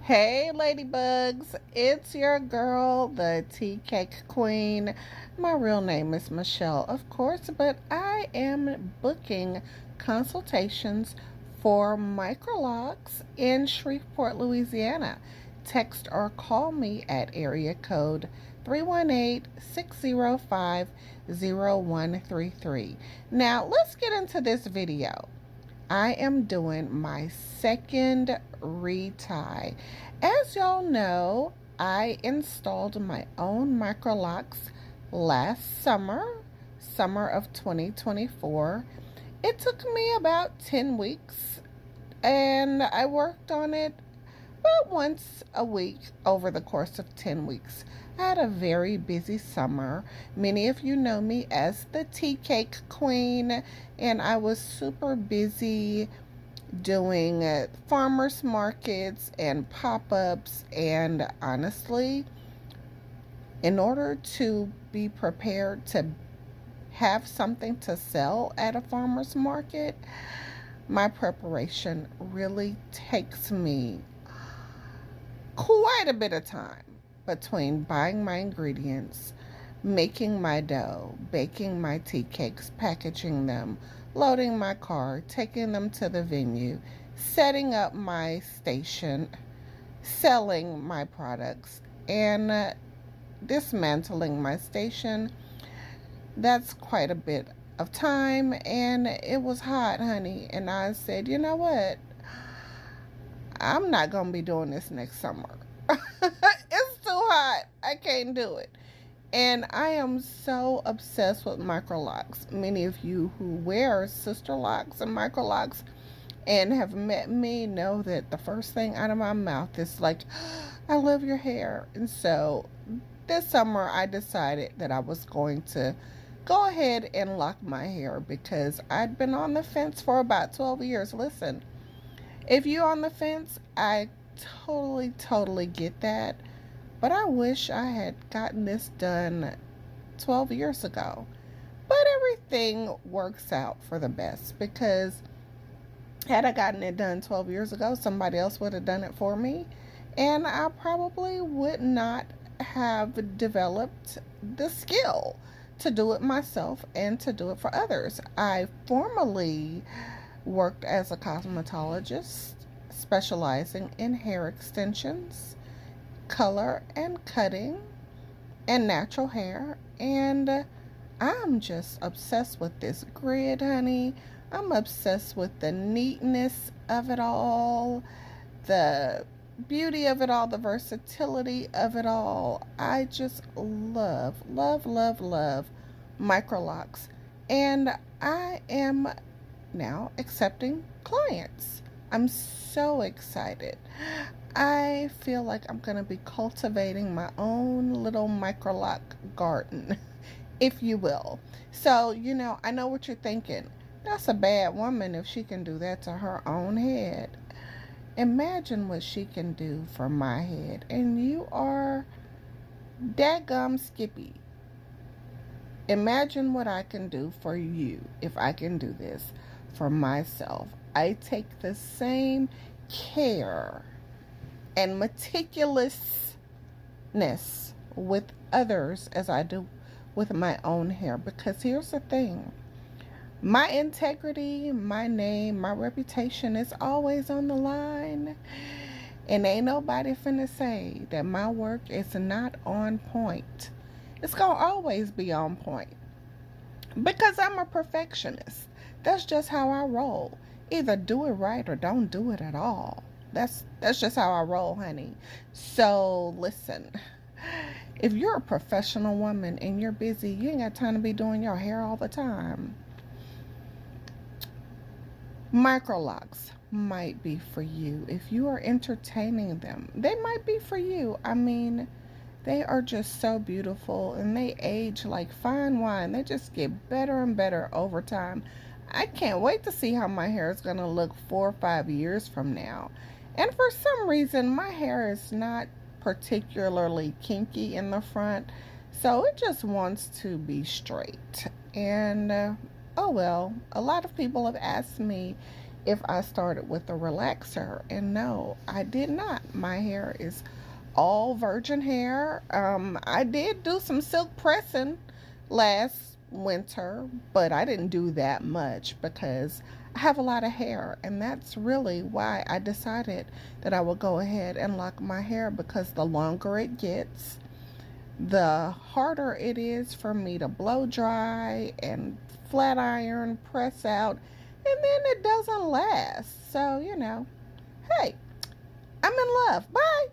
Hey ladybugs, it's your girl, the tea cake queen. My real name is Michelle, of course, but I am booking consultations for MICROLOCks in Shreveport, Louisiana. Text or call me at area code 318-605-0133. Now, let's get into this video. I am doing my second retie. As y'all know, I installed my own microlocks last summer of 2024. It took me about 10 weeks and I worked on it about once a week over the course of 10 weeks. I had a very busy summer. Many of you know me as the tea cake queen, and I was super busy doing farmers markets and pop-ups. And honestly, in order to be prepared to have something to sell at a farmers market, my preparation really takes me quite a bit of time between buying my ingredients, making my dough, baking my tea cakes, packaging them, loading my car, taking them to the venue, setting up my station, selling my products, and dismantling my station. That's quite a bit of time, and it was hot, honey. And I said, you know what? I'm not going to be doing this next summer. It's too hot. I can't do it. And I am so obsessed with microlocks. Many of you who wear sister locks and microlocks and have met me know that the first thing out of my mouth is like, I love your hair. And so this summer I decided that I was going to go ahead and lock my hair because I'd been on the fence for about 12 years. Listen, if you're on the fence, I totally get that. But I wish I had gotten this done 12 years ago. But everything works out for the best because had I gotten it done 12 years ago, somebody else would have done it for me. And I probably would not have developed the skill to do it myself and to do it for others. I formerly worked as a cosmetologist, specializing in hair extensions, color and cutting, and natural hair. And I'm just obsessed with this grid, honey. I'm obsessed with the neatness of it all, the beauty of it all, the versatility of it all. I just love microlocks. And I am now accepting clients. I'm so excited. I feel like I'm going to be cultivating my own little microlock garden, if you will. So, I know what you're thinking. That's a bad woman if she can do that to her own head. Imagine what she can do for my head. And you are dadgum Skippy. Imagine what I can do for you if I can do this for myself. I take the same care and meticulousness with others as I do with my own hair. Because here's the thing. My integrity, my name, my reputation is always on the line. And ain't nobody finna say that my work is not on point. It's gonna always be on point. Because I'm a perfectionist. That's just how I roll. Either do it right or don't do it at all. That's just how I roll, honey. So listen, if you're a professional woman and you're busy, you ain't got time to be doing your hair all the time. Microlocks might be for you. If you are entertaining them, they might be for you. I mean, they are just so beautiful and they age like fine wine. They just get better and better over time. I can't wait to see how my hair is going to look 4 or 5 years from now. And for some reason, my hair is not particularly kinky in the front, so it just wants to be straight. And oh well, a lot of people have asked me if I started with a relaxer. And no, I did not. My hair is all virgin hair. I did do some silk pressing last winter, but I didn't do that much because I have a lot of hair, and that's really why I decided that I would go ahead and lock my hair, because the longer it gets, the harder it is for me to blow dry and flat iron, press out, and then it doesn't last. So, hey, I'm in love. Bye.